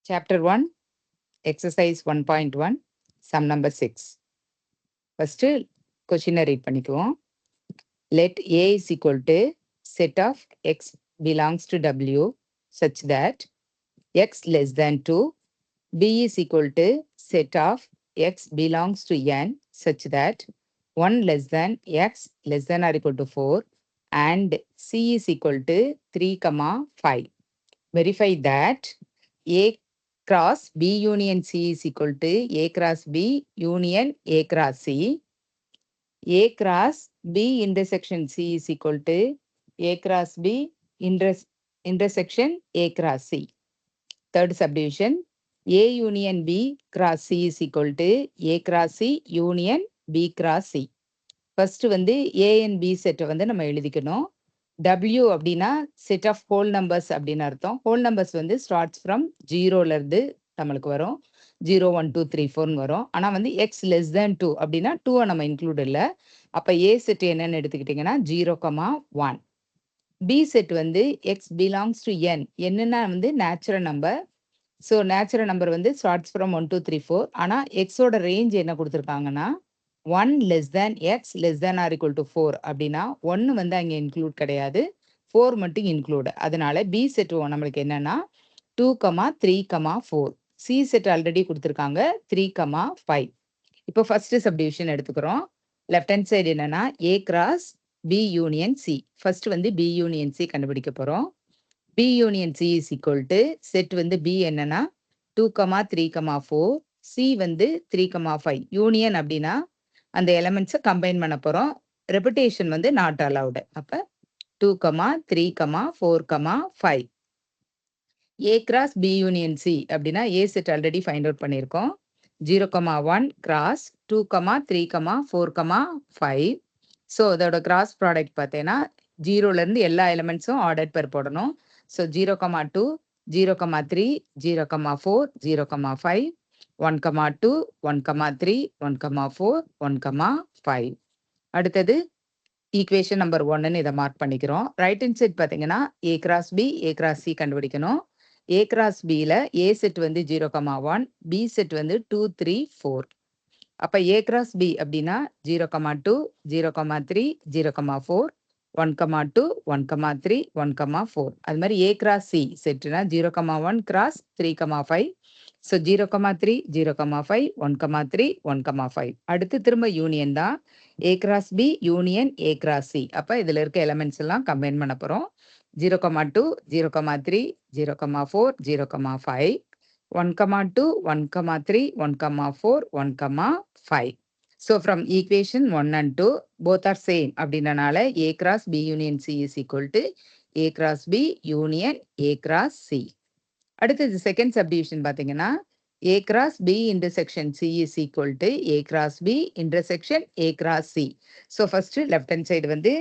Chapter 1, Exercise 1.1, Sum number 6. First, question read பண்ணிக்குவோம். Let A is equal to set of X belongs to W such that X less than 2. B is equal to set of X belongs to N such that 1 less than X less than or equal to 4 and C is equal to 3, 5. Verify that A cross B union C is equal to A cross B union A cross C. A cross B intersection C is equal to A cross B intersection A cross C. Third subdivision, A union B cross C is equal to A cross C union B cross C. First வந்து A and B செட்டை வந்து நம்ம எழுதிக்கணும். W அப்படின்னா set of whole numbers அப்படின்னு அர்த்தம். Whole numbers வந்து starts from ஜீரோலேருந்து நம்மளுக்கு வரும். 0, 1, 2, 3, 4 வரும். ஆனால் வந்து எக்ஸ் லெஸ் தேன் 2 அப்படின்னா 2 நம்ம இன்க்ளூட் இல்லை. அப்போ ஏ செட் என்னன்னு எடுத்துக்கிட்டிங்கன்னா 0, 1. பி செட் வந்து எக்ஸ் பிலாங்ஸ் டு என். என்னன்னா வந்து natural number. So natural number வந்து ஸ்டார்ட்ஸ் ஃப்ரம் 1, 2, 3, 4. ஆனால் எக்ஸோட ரேஞ்ச் என்ன கொடுத்துருக்காங்கன்னா 1 less than x less than or equal to 4 அப்படின்னா 1 வந்து அங்கே இன்க்ளூட் கிடையாது, 4 மட்டும் இன்க்ளூட். அதனால பி செட் நம்மளுக்கு என்னன்னா 2, 3, 4. சி செட் ஆல்ரெடி கொடுத்துருக்காங்க 3, 5. இப்போ ஃபர்ஸ்ட் சப்டிவிஷன் எடுத்துக்கிறோம். லெஃப்ட் ஹேண்ட் சைடு என்னன்னா A cross B union C. First வந்து பி யூனியன் சி கண்டுபிடிக்க போறோம். B union C is equal to set வந்து பி என்னன்னா 2, 3, 4. சி வந்து 3, 5. யூனியன் அப்படின்னா அந்த எலமெண்ட்ஸை கம்பைன் பண்ண போறோம். ரெபிடேஷன் வந்து நாட் அலவுடு. அப்ப 2, 3, 4, 5. A cross B union C அப்படின்னா A set already find out பண்ணியிருக்கோம். 0, 1 கிராஸ் 2, 3, 4, 5. ஸோ அதோட கிராஸ் ப்ராடக்ட் பார்த்தீங்கன்னா 0லேருந்து எல்லா எலமெண்ட்ஸும் ஆர்டர் பெர் போடணும். ஸோ 0, 2, 0, 3, 0, 4, 0, 5. 1, 2, 1, 3, 1, 4, 1, 5. அடுத்தது ஈக்குவேஷன் நம்பர் 1ன்னு இதை மார்க் பண்ணிக்கிறோம். ரைட் ஹேண்ட் சைட் பார்த்தீங்கன்னா A cross B A cross C கண்டுபிடிக்கணும். ஏ கிராஸ் பியில் ஏ செட் வந்து 0, 1, பி செட் வந்து 2, 3, 4. அப்போ ஏ கிராஸ் பி அப்படின்னா 0, 2, 0, 3, 0, 4, 1, 2, 1, 3, 1, 4. அது மாதிரி ஏ கிராஸ் சி செட்னா 0, 1 கிராஸ் 3, 5. ஸோ 0, 3, 0, 5, 1, 3, 1, 5. அடுத்து திரும்ப யூனியன் தான். A cross B union A cross C. அப்போ இதில் இருக்க எலமெண்ட்ஸ் எல்லாம் கம்பைன் பண்ண போகிறோம். 0, 2, 0, 3, 0, 4, 0, 5. 1, 2, 1, 3, 1, 4, 1, 5. So from equation 1 and 2, both are same. அப்படின்றனால A cross B union C is equal to A cross B union A cross C. அடுத்தது second subdivision பார்த்தீங்கன்னா A cross B intersection C is equal to A cross B intersection A cross C. So first left hand side வந்து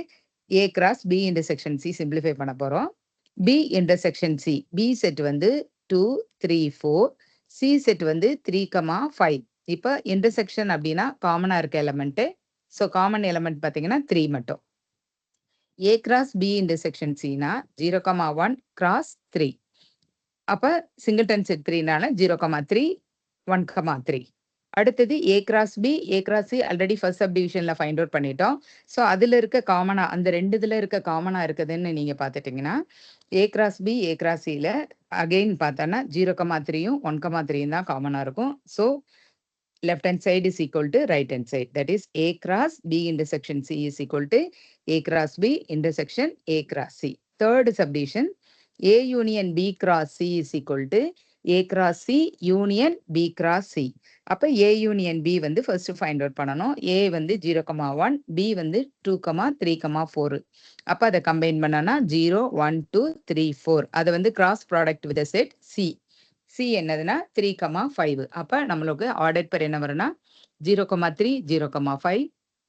A cross B intersection C simplify பண்ண போகிறோம். B intersection C. B set வந்து 2, 3, 4. C set வந்து 3, 5. இப்போ intersection அப்படின்னா காமனாக இருக்க element. So common element பார்த்தீங்கன்னா 3 மட்டும். ஏ கிராஸ் பி இன்டர்செக்ஷன் சினா 0, 1 கிராஸ் 3. அப்போ சிங்கிள்டன் செட் 3னால 0, 3, 1, 3. அடுத்தது A cross B A cross C already first சப்டிவிஷனில் ஃபைண்ட் அவுட் பண்ணிட்டோம். ஸோ அதில் இருக்க காமனாக அந்த ரெண்டு இதில் இருக்க காமனாக இருக்குதுன்னு நீங்கள் பார்த்துட்டிங்கன்னா A cross B A cross சியில் அகெயின் பார்த்தோன்னா 0, 3யும் 1, 3யும் தான் காமனாக இருக்கும். So left hand side is equal to right hand side. That is A cross B intersection C is equal to A cross B intersection A cross C. Third subdivision, A union B cross C is equal to A cross C union B cross C. அப்போ A union B வந்து first find out பண்ணணும். A வந்து 0, 1, B வந்து 2, 3, 4. அப்போ அதை combine பண்ணனா 0, 1, 2, 3, 4. அதை வந்து cross product with the set C. C என்னதுன்னா 3, 5. அப்போ நம்மளுக்கு ஆர்டர் பெர் என்ன வரும்னா 0, 3, 0, 5,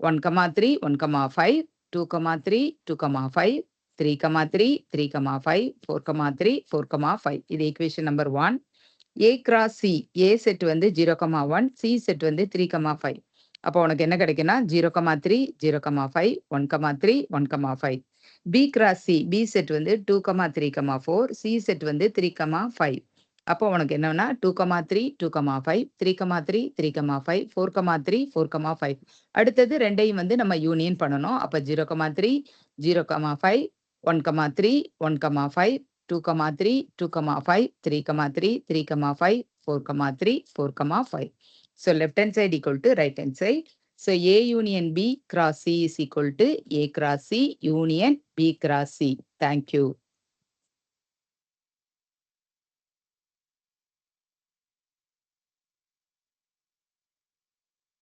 1, 3, 1, 5, 2, 3, 2, 5, 3, 3, 3, 5, 4, 3, 4, 5. இது equation number 1. A cross C A set வந்து 0, 1, சி செட் வந்து 3, 5. அப்போ உனக்கு என்ன கிடைக்குன்னா 0, 3, 0, 5, 1, 3, 1, 5. B cross C, B set வந்து 2, 3, 4, C set வந்து 3, 5. அப்போ உனக்கு என்னன்னா 2, 3, 2, 5, 3, 3, 3, 5, 4, 3, 4, 5. அடுத்தது ரெண்டையும் வந்து நம்ம யூனியன் பண்ணணும். அப்ப 0, 3, 0, 5, 1, 3, 1, 5, 2, 3, 2, 5, 3, 3, 3, 5, 4, 3, 4, 5. So left hand side equal to right hand side. So A union B cross C is equal to A cross C union B cross C. Thank you.